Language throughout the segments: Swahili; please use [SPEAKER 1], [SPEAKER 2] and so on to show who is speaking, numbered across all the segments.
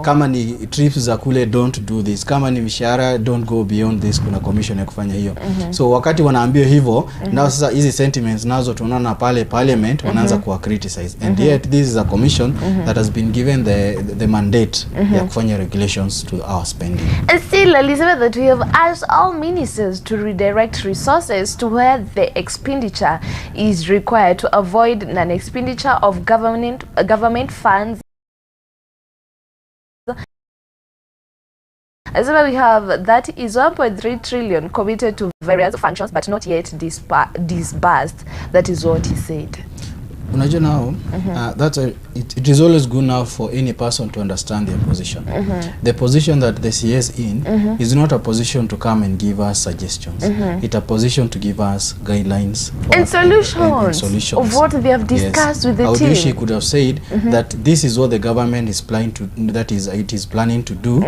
[SPEAKER 1] Kama ni trips za kule, don't do this. Kama ni mishahara, don't go beyond this. Kuna commission ya kufanya hiyo. So wakati wanaambia hivyo, nao sasa hizi sentiments nazo tunaona pale parliament wanaanza kuwa criticize. And yet this is a commission that has been given the mandate ya kufanya regulations to our spending.
[SPEAKER 2] And still, Elizabeth, that we have asked all ministers to redirect resources to where the expenditure is required to avoid non-expenditure of government funds. As well, we have that is 1.3 trillion committed to various functions but not yet disbursed. That is what he said.
[SPEAKER 1] Unajua now, it is always good now for any person to understand their position. The position that the CS in is not a position to come and give us suggestions. It's a position to give us guidelines
[SPEAKER 2] and solutions of what they have discussed with the team.
[SPEAKER 1] Audishi could have said that this is what the government is planning to, it is planning to do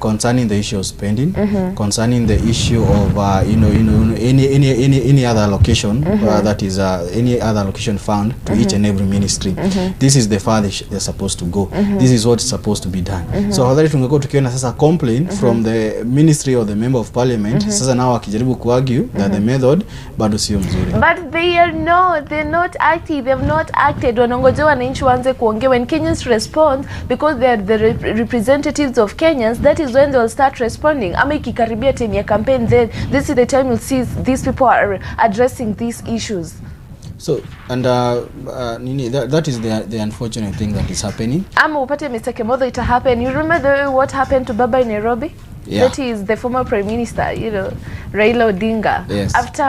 [SPEAKER 1] concerning the issue of spending, concerning the issue of any other allocation that is any other allocation fund to each and every ministry. This is the far they're supposed to go. This is what's supposed to be done. So hadhari tungekuwa tukiona sasa complaint from the ministry or the member of parliament, sasa nao wakijaribu kuargue that the method bado sio mzuri.
[SPEAKER 2] But they're not active. They have not acted. Wanangoja wananchi waanze kuongea. When Kenyans respond, because they are the representatives of Kenyans, that is when they will start responding. Ama ikikaribia time ya campaign, then this is the time you'll see these people are addressing these issues.
[SPEAKER 1] So, and that is the unfortunate thing that is happening.
[SPEAKER 2] Ama upate Mr. Kimotho, it happened. You remember what happened to Baba in Nairobi?
[SPEAKER 1] Yeah.
[SPEAKER 2] That is the former prime minister, Raila Odinga.
[SPEAKER 1] Yes.
[SPEAKER 2] After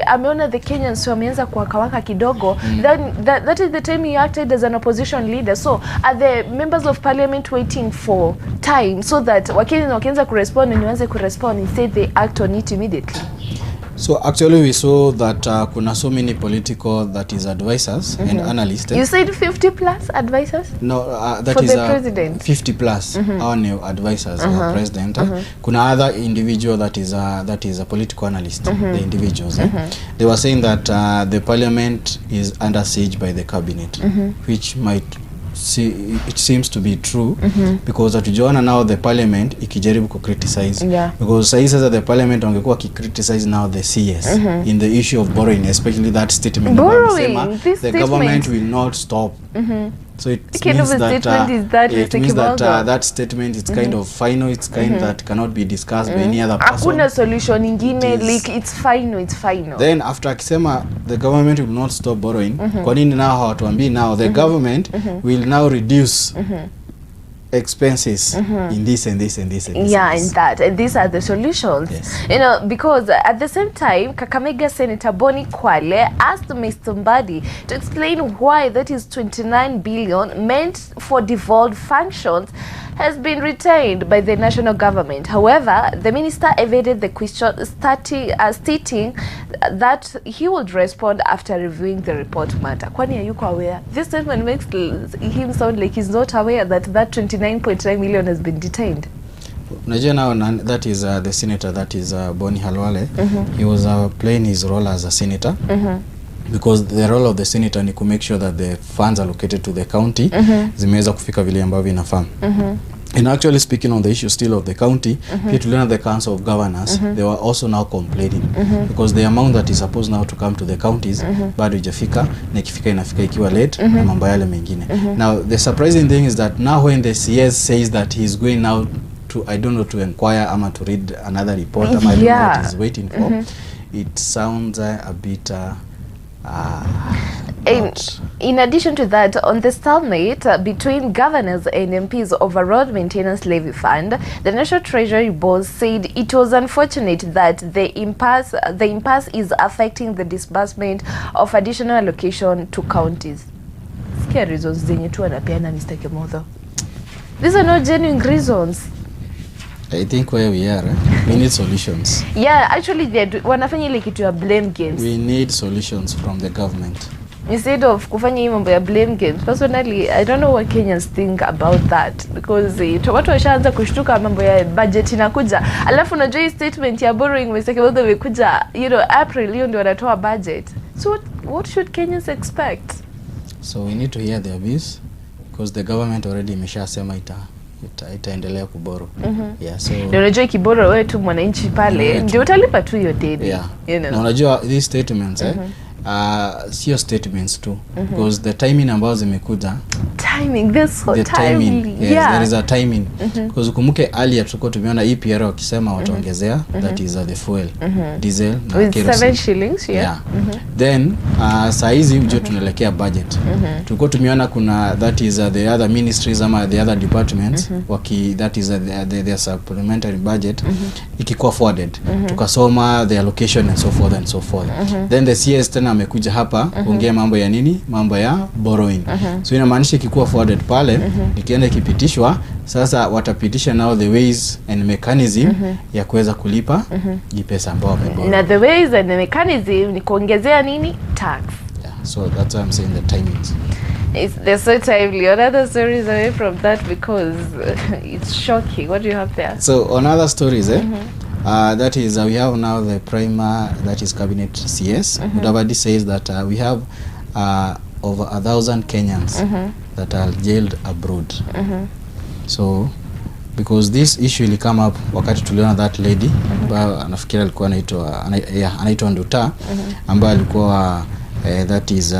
[SPEAKER 2] ameona the Kenyans wameanza kuwakawaka kidogo, then that is the time he acted as an opposition leader. So are the members of parliament waiting for time so that Wakenya wakianza kurespond and waanze kurespond, instead they act on it immediately?
[SPEAKER 1] So actually we saw that kuna so many political that is advisors and analysts.
[SPEAKER 2] You said 50 plus advisors?
[SPEAKER 1] No, that
[SPEAKER 2] for
[SPEAKER 1] is
[SPEAKER 2] the president.
[SPEAKER 1] 50 plus our new advisors of the president. Kuna other individual that is a political analyst, the individuals. They were saying that the parliament is under siege by the cabinet, which might it seems to be true, because atujiona now the parliament ikijaribu ku criticize, because says the parliament wangekuwa ki criticize now the CS in the issue of borrowing, especially that statement the government will not stop. So it means that that statement is kind of final. It's kind that cannot be discussed by any other person.
[SPEAKER 2] Hakuna solution ingine, like it's final.
[SPEAKER 1] Then after akisema the government will not stop borrowing, kwa nini now hawatuambii now the government will now reduce expenses in this and this and this and this.
[SPEAKER 2] Yeah, and that, and these are the solutions.
[SPEAKER 1] Yes.
[SPEAKER 2] Because at the same time, Kakamega Senator Boni Kwale asked Mr. Mbadi to explain why that is 29 billion meant for devolved functions has been retained by the national government. However, the minister evaded the question, stating that he would respond after reviewing the report matter. Kwani hayuko aware? This statement makes him sound like he's not aware that 29.9 million has been detained.
[SPEAKER 1] Unajua now that is the senator, that is Boni Halwale. He was playing his role as a senator. Because the role of the senator ni to make sure that the funds allocated to the county zimeweza kufika vile ambavyo inafaa. And actually speaking on the issue still of the county, the Council of Governors, they were also now complaining because the amount that is supposed now to come to the counties bado ijafika, na ikifika inafika ikiwa late na mambo yale mengine. Now the surprising thing is that now when the CS says that he's going now to, I don't know, to inquire ama to read another report, ama I don't know what he's waiting for, it sounds a bit
[SPEAKER 2] in addition to that, on the stalemate between governors and MPs over road maintenance levy fund, the National Treasury Board said it was unfortunate that the impasse is affecting the disbursement of additional allocation to counties. Scary reasons zenye tu anapeana Mr. Kimotho. These are not genuine reasons.
[SPEAKER 1] I think where we are, we need solutions.
[SPEAKER 2] Yeah, actually wanafanya ile kitu ya blame games.
[SPEAKER 1] We need solutions from the government.
[SPEAKER 2] Instead of kufanya hii mambo ya blame games. Personally, I don't know what Kenyans think about that, because watu washaanza kushtuka mambo ya budget inakuja. Alafu unajua hii statement ya borrowing Mr. Kimotho imekuja, April hiyo ndio wanatoa budget. So what should Kenyans expect?
[SPEAKER 1] So we need to hear their views, because the government already imeshasema itaendelea kuboro. Yeah, so
[SPEAKER 2] ndio unajua ikiboro wewe tu mwananchi pale ndio utalipa tu hiyo deni.
[SPEAKER 1] Yeah. Na unajua these statements sio statements tu because the timing ambazo zimekuja timing. Yes, there is a timing because kumbuke earlier tulikuwa tumeona EPR wakisema wataongezea that is the fuel diesel na
[SPEAKER 2] with
[SPEAKER 1] kerosene
[SPEAKER 2] 7 shillings.
[SPEAKER 1] Then saa hizi uje tunaelekea budget. Tulikuwa tumeona kuna that is the other ministries ama the other departments that is the supplementary budget ikikuwa forwarded. Tukasoma the allocation and so forth. Then the CS tena amekuja hapa kuongea mambo ya nini? Mambo ya borrowing. So inamaanisha ikikuwa forwarded pale ikienda ikipitishwa, sasa watapitisha now the ways and mechanism ya kuweza kulipa hii pesa ambayo wameborrow.
[SPEAKER 2] Na the ways and the mechanism ni kuongezea nini? Tax.
[SPEAKER 1] Yeah, so that's why I'm saying the timings.
[SPEAKER 2] They're so timely. Another stories away from that because it's shocking. What do you have there?
[SPEAKER 1] So on other stories, that is we have now the Prima, that is Cabinet CS. Mudavadi says that we have over 1,000 Kenyans that are jailed abroad. So because this issue will come up wakati tuliona that lady ambaye anafikiri alikuwa anaitwa Nduta ambaye alikuwa that is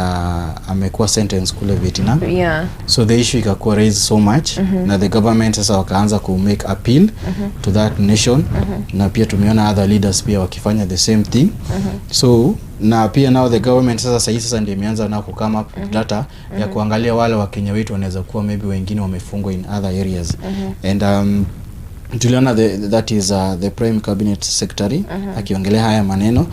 [SPEAKER 1] amekuwa sentence kule Vietnam. So the issue ikakuwa raised so much na the government sasa wakaanza ku make appeal to that nation na pia tumeona other leaders pia wakifanya the same thing. So na pia now the government sasa ndio imeanza na ku come up data ya kuangalia wale wa Kenya wetu wanaweza kuwa maybe wengine wamefungwa in other areas. And tuliona that is the Prime Cabinet Secretary akiongelea haya maneno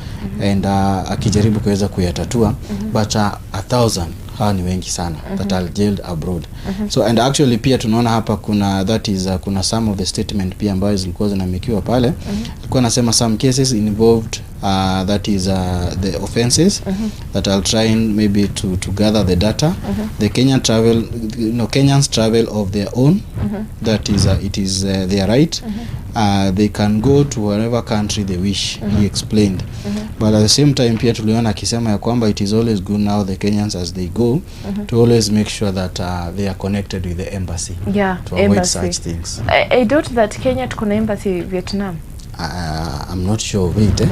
[SPEAKER 1] and akijaribu kuweza kuyatatua, but 1,000 hawa ni wengi sana that are jailed abroad. So and actually pia tunaona hapa kuna that is kuna some of the statement pia ambayo zilikuwa zinamekiwa pale. Alikuwa anasema some cases involved that is the offenses that I'll try and maybe to gather the data. The Kenyan travel, Kenyans travel of their own. That is it is their right. They can go to whatever country they wish, he explained. But at the same time pia tuliona akisema ya kwamba it is always good now the Kenyans as they go to always make sure that they are connected with the embassy to avoid such things.
[SPEAKER 2] I doubt that Kenya tuko na embassy Vietnam.
[SPEAKER 1] I'm not sure of it,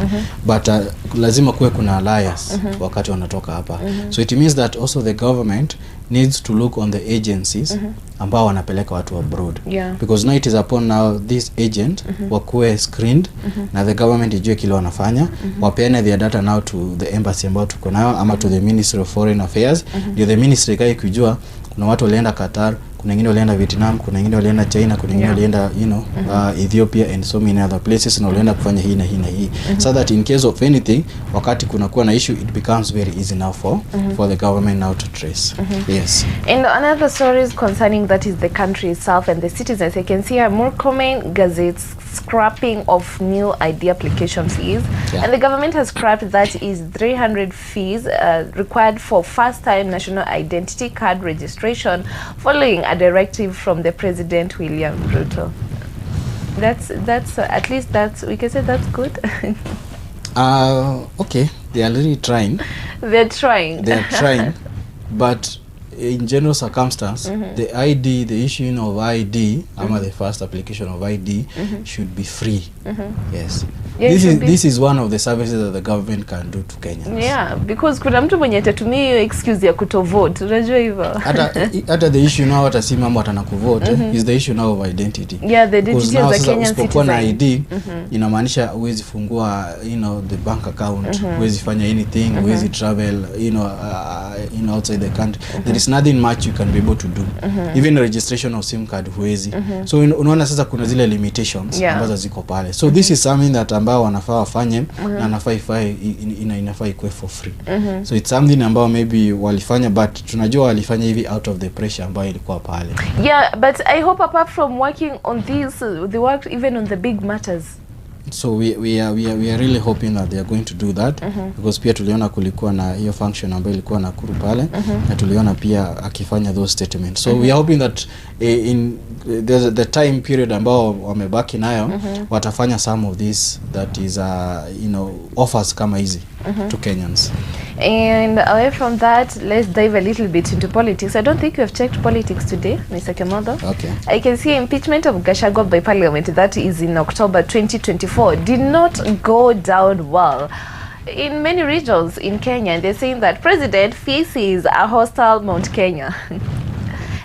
[SPEAKER 1] but lazima kuwe kuna alliance wakati wanatoka hapa. So it means that also the government needs to look on the agencies ambao wanapeleka watu abroad, because now it is upon now this agent wakuwe screened na the government ijue kile wanafanya, wapeane their data now to the embassy ambao tuko nayo ama to the Ministry of Foreign Affairs. Ndio the ministry kai kujua kuna watu walienda Qatar, kuna wengine walienda Vietnam, kuna wengine walienda China, kuna wengine walienda Ethiopia and so many other places, na walienda kufanya hii na hii na hii, so that in case of anything wakati kuna kuwa na issue it becomes very easy now for the government now to trace. Yes.
[SPEAKER 2] And another stories concerning that is the country itself and the citizens. I can see here Murkomen Gazette's scrapping of new ID application fees, and the government has scrapped that is 300 fees required for first-time national identity card registration following a directive from the President William Ruto. That's at least we can say that's good.
[SPEAKER 1] Okay, they are really trying.
[SPEAKER 2] They're trying,
[SPEAKER 1] but in general circumstance, the issuing of ID, the first application of ID should be free. Yes. This is one of the services that the government can do to Kenyans.
[SPEAKER 2] Yeah, because kuna mtu mwenye atatumia hiyo excuse ya kutovote, unajua hivyo.
[SPEAKER 1] Hata the issue now hata si mambo atanakuvote is the issue now of identity.
[SPEAKER 2] Yeah, the identity of the Kenyan citizen.
[SPEAKER 1] Na ID inamaanisha huwezi fungua the bank account, huwezi fanya anything, huwezi travel outside the country. There is nothing much you can be able to do. Even registration of SIM card huwezi. So unaona sasa kuna zile limitations ambazo ziko pale. So this is something that ambao wanafaa wafanye na inafaa ikuwe for free. So it's something ambao maybe walifanya, but tunajua walifanya hivi out of the pressure ambayo ilikuwa pale.
[SPEAKER 2] Yeah, but I hope apart from working on this, they work even on the big matters.
[SPEAKER 1] So we are really hoping that they are going to do that, because pia tuliona kulikuwa na hiyo function ambayo ilikuwa Nakuru pale, na tuliona pia akifanya those statements. So we are hoping that in the time period ambao wamebaki nayo watafanya some of this that is offers kama hizi. to Kenyans.
[SPEAKER 2] And away from that, let's dive a little bit into politics. I don't think you have checked politics today, Mr. Kimotho.
[SPEAKER 1] Okay.
[SPEAKER 2] I can see impeachment of Gachagua by Parliament, that is in October 2024, did not go down well. In many regions in Kenya, they're saying that President faces a hostile Mount Kenya.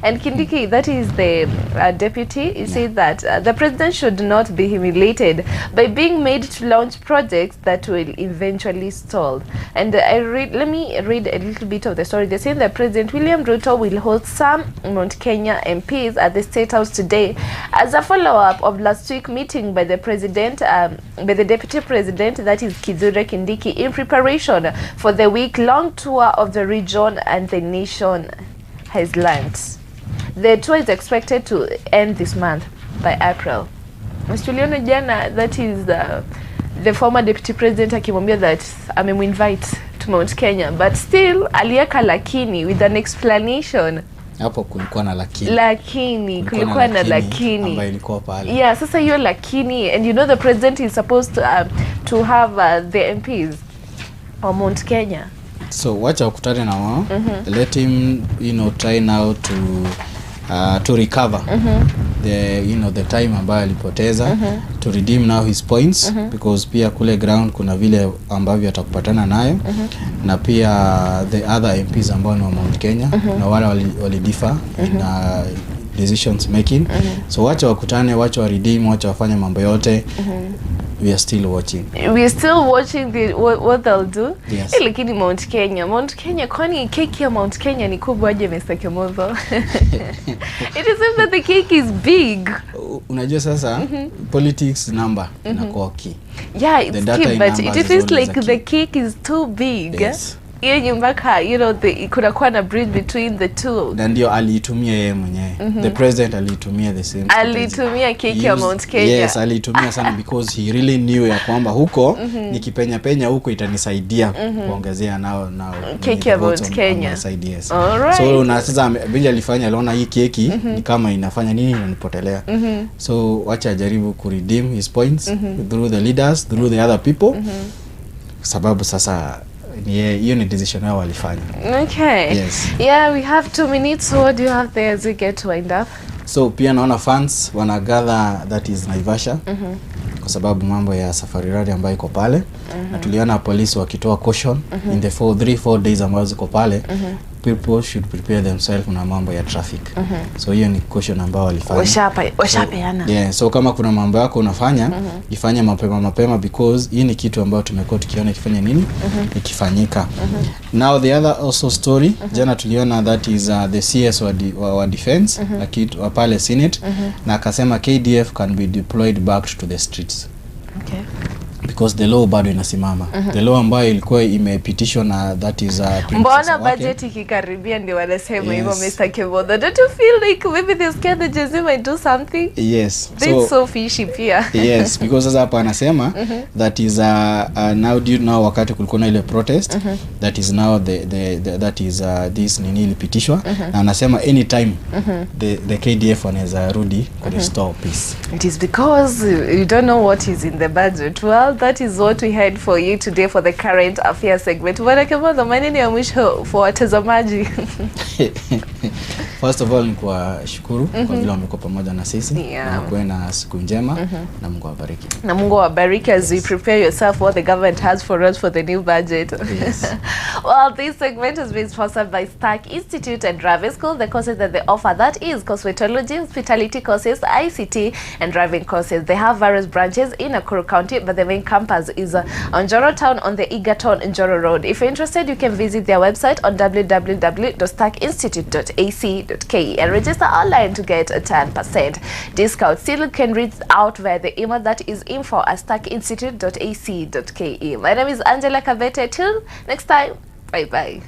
[SPEAKER 2] And Kindiki, that is the deputy, he said that the president should not be humiliated by being made to launch projects that will eventually stall. And let me read a little bit of the story. They're saying that President William Ruto will host some Mount Kenya MPs at the State House today as a follow-up of last week's meeting by the president, by the deputy president, that is Kithure Kindiki, in preparation for the week-long tour of the region and the nation has learned. The tour is expected to end this month by April. Mstuliona jana, that is the former deputy president akimwambia that invite to Mount Kenya, but still alieka lakini with an explanation.
[SPEAKER 1] Hapo kulikuwa na lakini.
[SPEAKER 2] Kulikuwa na lakini
[SPEAKER 1] ambayo ilikuwa pale.
[SPEAKER 2] Yeah, sasa hiyo lakini, and you know the president is supposed to have the MPs on Mount Kenya.
[SPEAKER 1] So wacha wakutane na wao. Let him, try now to recover the time ambayo alipoteza, to redeem now his points, because pia kule ground kuna vile ambavyo atakupatana nayo, na pia the other MPs ambao ni wa Mount Kenya na wale walidifa in decisions making. So wacha wakutane, wacha wa redeem, wacha wafanye mambo yote. We are still watching. What they'll do.
[SPEAKER 2] Yes. Lakini Mount Kenya, kwani keki ya Mount Kenya ni kubwa aje, Mr. Kimotho? It is that the cake is big.
[SPEAKER 1] Unajua sasa politics number inakuwa key.
[SPEAKER 2] Yeah, it's key, but it feels like the cake is too big.
[SPEAKER 1] Yes.
[SPEAKER 2] Hiyo nyumbaka, kuna kuwa na bridge between the two.
[SPEAKER 1] Na ndio aliitumia yeye mwenyewe. The president aliitumia the same.
[SPEAKER 2] Alitumia keki ya Mount Kenya.
[SPEAKER 1] Yes, alitumia sana because he really knew ya kwamba huko nikipenya huko itanisaidia kuongezea nao
[SPEAKER 2] keki ya Mount Kenya.
[SPEAKER 1] Yes. So na sasa bila alifanya, aliona hii keki ni kama inafanya nini, inanipotelea. So wacha ajaribu ku redeem his points through the leaders, through the other people. Sababu sasa hiyo ni decision yao walifanya.
[SPEAKER 2] Okay.
[SPEAKER 1] Yes.
[SPEAKER 2] Yeah, we have 2 minutes. So what do you have there as we get to wind up?
[SPEAKER 1] So pia naona fans wanagather, that is Naivasha, kwa sababu mambo ya safari rally ambayo iko pale. Na tuliona polisi wakitoa caution in the 3-4 days ambazo ziko pale. People should prepare themselves na mambo ya traffic. So hiyo ni caution ambao walifanya.
[SPEAKER 2] Washapeana.
[SPEAKER 1] Yeah, so kama kuna mambo yako unafanya, ifanye mapema because hii ni kitu ambayo tumekuwa tukiona ikifanya nini? Ikifanyika. Now the other also story, jana tuliona that is the CS wa defense, wa pale Senate, na akasema KDF can be deployed back to the streets.
[SPEAKER 2] Okay.
[SPEAKER 1] Because the law bado inasimama. The law ambayo ilikuwa imepitishwa na that is
[SPEAKER 2] mbona budget ikikaribia ndio wanasema hivyo, Mr. Kimotho? Don't you feel like maybe they scared the Jesu might do something?
[SPEAKER 1] Yes.
[SPEAKER 2] That's so fishy pia.
[SPEAKER 1] Yes, because sasa hapa anasema that is now wakati kulikuwa na ile protest, that is now that is this nini ilipitishwa, na anasema anytime the KDF wanaweza rudi ku restore peace.
[SPEAKER 2] It is because you don't know what is in the budget. Well, that is what we had for you today for the current affairs segment. Bwana Kimotho, maneno ya mwisho for watazamaji.
[SPEAKER 1] First of all, ni kwa shukuru kwa vile wamekuwa pamoja na sisi. Na kuwe na siku njema na Mungu awabariki.
[SPEAKER 2] Na Mungu awabariki as we prepare yourself what the government has for us for the new budget.
[SPEAKER 1] Yes.
[SPEAKER 2] Well, this segment has been sponsored by Stark Institute and Driving School. The courses that they offer, that is cosmetology, hospitality courses, ICT, and driving courses. They have various branches in Nakuru County, but the main campus is on Njoro Town on the Egerton Njoro Road. If you're interested, you can visit their website on www.starkinstitute.ac.ke and register online to get a 10% discount. Still, you can reach out via the email that is info@starkinstitute.ac.ke. My name is Angela Kabete. Till next time, bye-bye.